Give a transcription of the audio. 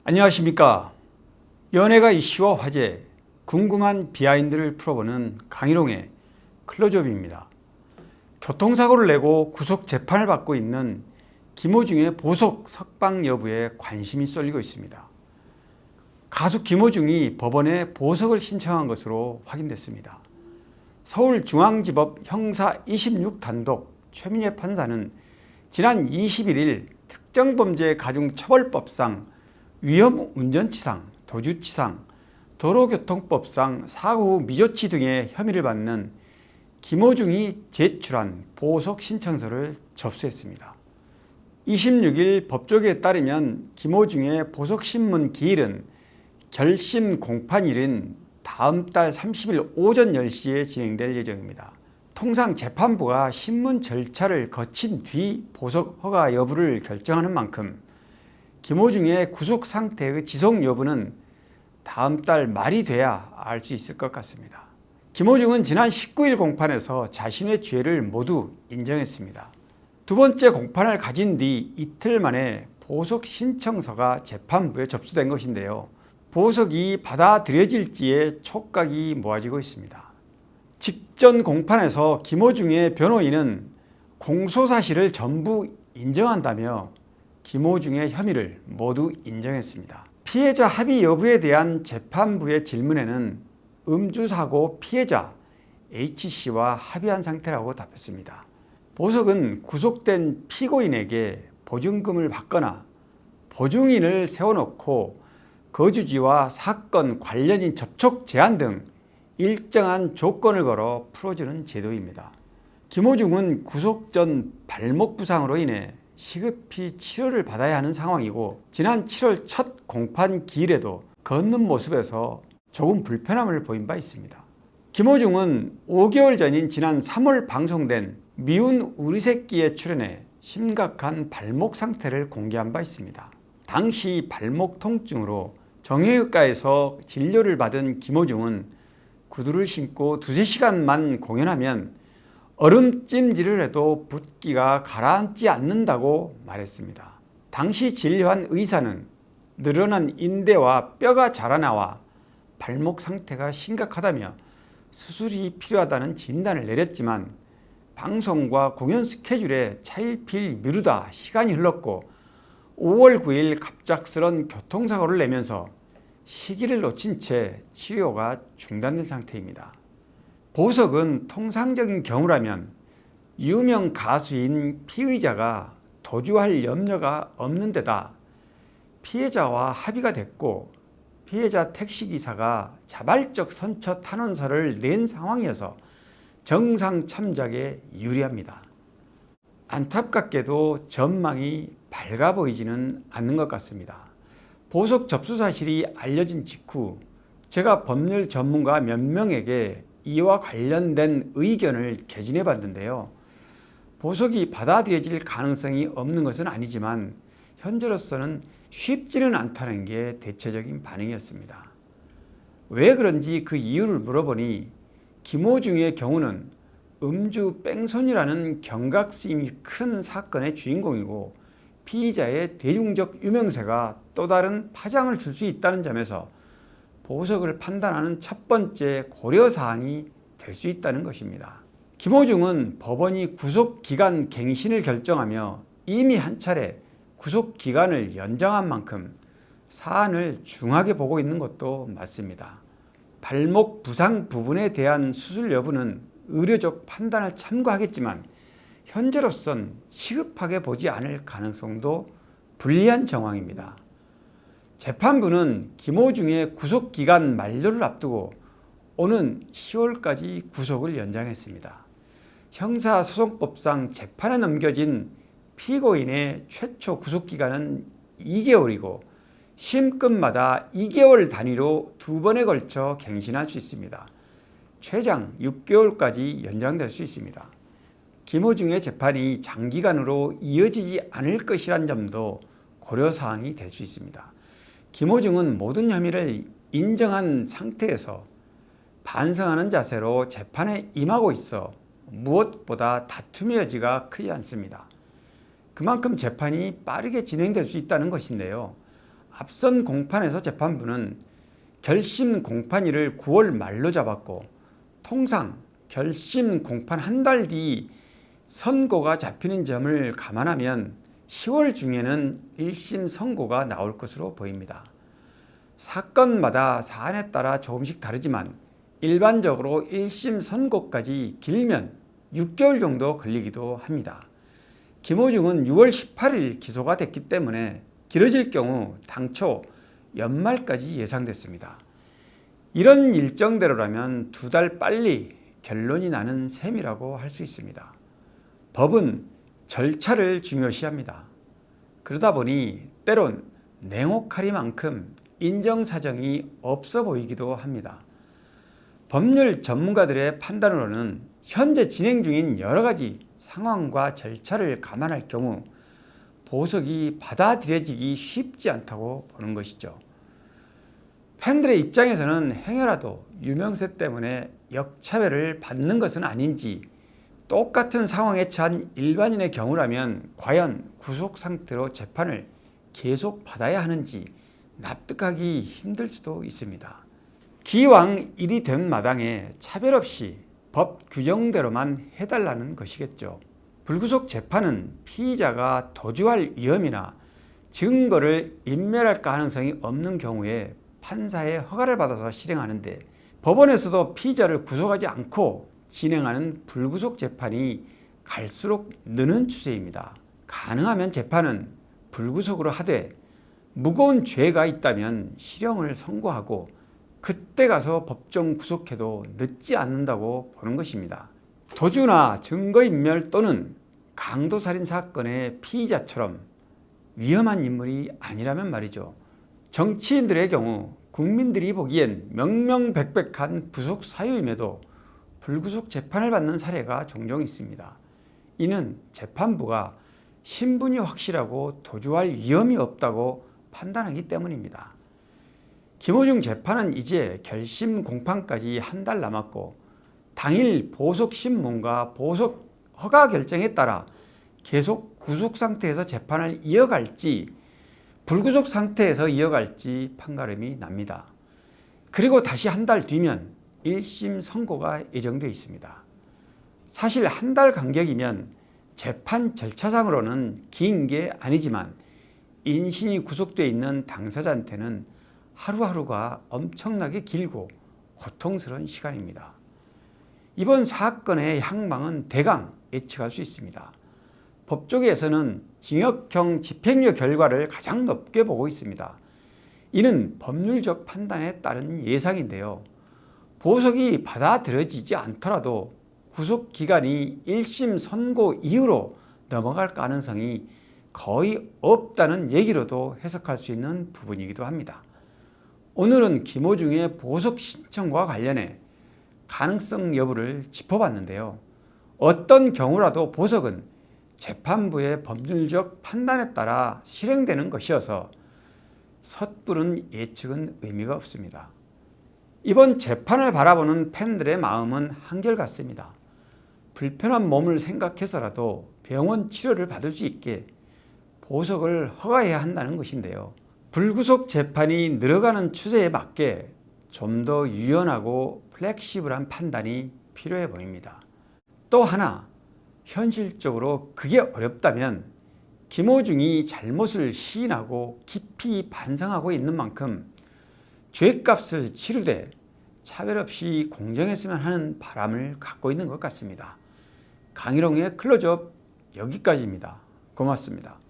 안녕하십니까. 연예가 이슈와 화제, 궁금한 비하인드를 풀어보는 강희롱의 클로즈업입니다. 교통사고를 내고 구속 재판을 받고 있는 김호중의 보석 석방 여부에 관심이 쏠리고 있습니다. 가수 김호중이 법원에 보석을 신청한 것으로 확인됐습니다. 서울중앙지법 형사 26단독 최민혜 판사는 지난 21일 특정범죄 가중처벌법상 위험운전치상, 도주치상, 도로교통법상 사고 후 미조치 등의 혐의를 받는 김호중이 제출한 보석 신청서를 접수했습니다. 26일 법조계에 따르면 김호중의 보석신문 기일은 결심 공판일인 다음 달 30일 오전 10시에 진행될 예정입니다. 통상 재판부가 신문 절차를 거친 뒤 보석 허가 여부를 결정하는 만큼 김호중의 구속 상태의 지속 여부는 다음 달 말이 돼야 알 수 있을 것 같습니다. 김호중은 지난 19일 공판에서 자신의 죄를 모두 인정했습니다. 두 번째 공판을 가진 뒤 이틀 만에 보석 신청서가 재판부에 접수된 것인데요. 보석이 받아들여질지에 촉각이 모아지고 있습니다. 직전 공판에서 김호중의 변호인은 공소사실을 전부 인정한다며 김호중의 혐의를 모두 인정했습니다. 피해자 합의 여부에 대한 재판부의 질문에는 음주사고 피해자 H씨와 합의한 상태라고 답했습니다. 보석은 구속된 피고인에게 보증금을 받거나 보증인을 세워놓고 거주지와 사건 관련인 접촉 제한 등 일정한 조건을 걸어 풀어주는 제도입니다. 김호중은 구속 전 발목 부상으로 인해 시급히 치료를 받아야 하는 상황이고 지난 7월 첫 공판 기일에도 걷는 모습에서 조금 불편함을 보인 바 있습니다. 김호중은 5개월 전인 지난 3월 방송된 미운 우리 새끼에 출연해 심각한 발목 상태를 공개한 바 있습니다. 당시 발목 통증으로 정형외과에서 진료를 받은 김호중은 구두를 신고 2~3시간만 공연하면 얼음찜질을 해도 붓기가 가라앉지 않는다고 말했습니다. 당시 진료한 의사는 늘어난 인대와 뼈가 자라나와 발목 상태가 심각하다며 수술이 필요하다는 진단을 내렸지만 방송과 공연 스케줄에 차일피일 미루다 시간이 흘렀고 5월 9일 갑작스런 교통사고를 내면서 시기를 놓친 채 치료가 중단된 상태입니다. 보석은 통상적인 경우라면 유명 가수인 피의자가 도주할 염려가 없는 데다 피해자와 합의가 됐고 피해자 택시기사가 자발적 선처 탄원서를 낸 상황이어서 정상 참작에 유리합니다. 안타깝게도 전망이 밝아 보이지는 않는 것 같습니다. 보석 접수 사실이 알려진 직후 제가 법률 전문가 몇 명에게 이와 관련된 의견을 개진해 봤는데요. 보석이 받아들여질 가능성이 없는 것은 아니지만 현재로서는 쉽지는 않다는 게 대체적인 반응이었습니다. 왜 그런지 그 이유를 물어보니 김호중의 경우는 음주 뺑소니라는 경각심이 큰 사건의 주인공이고 피의자의 대중적 유명세가 또 다른 파장을 줄 수 있다는 점에서 보석을 판단하는 첫 번째 고려사항이 될 수 있다는 것입니다. 김호중은 법원이 구속기간 갱신을 결정하며 이미 한 차례 구속기간을 연장한 만큼 사안을 중하게 보고 있는 것도 맞습니다. 발목 부상 부분에 대한 수술 여부는 의료적 판단을 참고하겠지만 현재로선 시급하게 보지 않을 가능성도 불리한 정황입니다. 재판부는 김호중의 구속기간 만료를 앞두고 오는 10월까지 구속을 연장했습니다. 형사소송법상 재판에 넘겨진 피고인의 최초 구속기간은 2개월이고 심급마다 2개월 단위로 2번에 걸쳐 갱신할 수 있습니다. 최장 6개월까지 연장될 수 있습니다. 김호중의 재판이 장기간으로 이어지지 않을 것이란 점도 고려사항이 될 수 있습니다. 김호중은 모든 혐의를 인정한 상태에서 반성하는 자세로 재판에 임하고 있어 무엇보다 다툼의 여지가 크지 않습니다. 그만큼 재판이 빠르게 진행될 수 있다는 것인데요. 앞선 공판에서 재판부는 결심 공판일을 9월 말로 잡았고 통상 결심 공판 한 달 뒤 선고가 잡히는 점을 감안하면 10월 중에는 1심 선고가 나올 것으로 보입니다. 사건마다 사안에 따라 조금씩 다르지만 일반적으로 1심 선고까지 길면 6개월 정도 걸리기도 합니다. 김호중은 6월 18일 기소가 됐기 때문에 길어질 경우 당초 연말까지 예상됐습니다. 이런 일정대로라면 2달 빨리 결론이 나는 셈이라고 할 수 있습니다. 법은 절차를 중요시합니다. 그러다 보니 때론 냉혹하리만큼 인정사정이 없어 보이기도 합니다. 법률 전문가들의 판단으로는 현재 진행 중인 여러 가지 상황과 절차를 감안할 경우 보석이 받아들여지기 쉽지 않다고 보는 것이죠. 팬들의 입장에서는 행여라도 유명세 때문에 역차별을 받는 것은 아닌지, 똑같은 상황에 처한 일반인의 경우라면 과연 구속 상태로 재판을 계속 받아야 하는지 납득하기 힘들 수도 있습니다. 기왕 일이 된 마당에 차별 없이 법 규정대로만 해달라는 것이겠죠. 불구속 재판은 피의자가 도주할 위험이나 증거를 인멸할 가능성이 없는 경우에 판사의 허가를 받아서 실행하는데, 법원에서도 피의자를 구속하지 않고 진행하는 불구속 재판이 갈수록 느는 추세입니다. 가능하면 재판은 불구속으로 하되 무거운 죄가 있다면 실형을 선고하고 그때 가서 법정 구속해도 늦지 않는다고 보는 것입니다. 도주나 증거인멸 또는 강도살인 사건의 피의자처럼 위험한 인물이 아니라면 말이죠. 정치인들의 경우 국민들이 보기엔 명명백백한 부속 사유임에도 불구속 재판을 받는 사례가 종종 있습니다. 이는 재판부가 신분이 확실하고 도주할 위험이 없다고 판단하기 때문입니다. 김호중 재판은 이제 결심 공판까지 한 달 남았고 당일 보석 신문과 보석 허가 결정에 따라 계속 구속 상태에서 재판을 이어갈지 불구속 상태에서 이어갈지 판가름이 납니다. 그리고 다시 한 달 뒤면 1심 선고가 예정되어 있습니다. 사실 한 달 간격이면 재판 절차상으로는 긴 게 아니지만 인신이 구속되어 있는 당사자한테는 하루하루가 엄청나게 길고 고통스러운 시간입니다. 이번 사건의 향방은 대강 예측할 수 있습니다. 법조계에서는 징역형 집행유예 결과를 가장 높게 보고 있습니다. 이는 법률적 판단에 따른 예상인데요. 보석이 받아들여지지 않더라도 구속기간이 1심 선고 이후로 넘어갈 가능성이 거의 없다는 얘기로도 해석할 수 있는 부분이기도 합니다. 오늘은 김호중의 보석 신청과 관련해 가능성 여부를 짚어봤는데요. 어떤 경우라도 보석은 재판부의 법률적 판단에 따라 실행되는 것이어서 섣부른 예측은 의미가 없습니다. 이번 재판을 바라보는 팬들의 마음은 한결같습니다. 불편한 몸을 생각해서라도 병원 치료를 받을 수 있게 보석을 허가해야 한다는 것인데요. 불구속 재판이 늘어가는 추세에 맞게 좀 더 유연하고 플렉시블한 판단이 필요해 보입니다. 또 하나, 현실적으로 그게 어렵다면 김호중이 잘못을 시인하고 깊이 반성하고 있는 만큼 죄값을 치르되 차별 없이 공정했으면 하는 바람을 갖고 있는 것 같습니다. 강희롱의 클로즈업 여기까지입니다. 고맙습니다.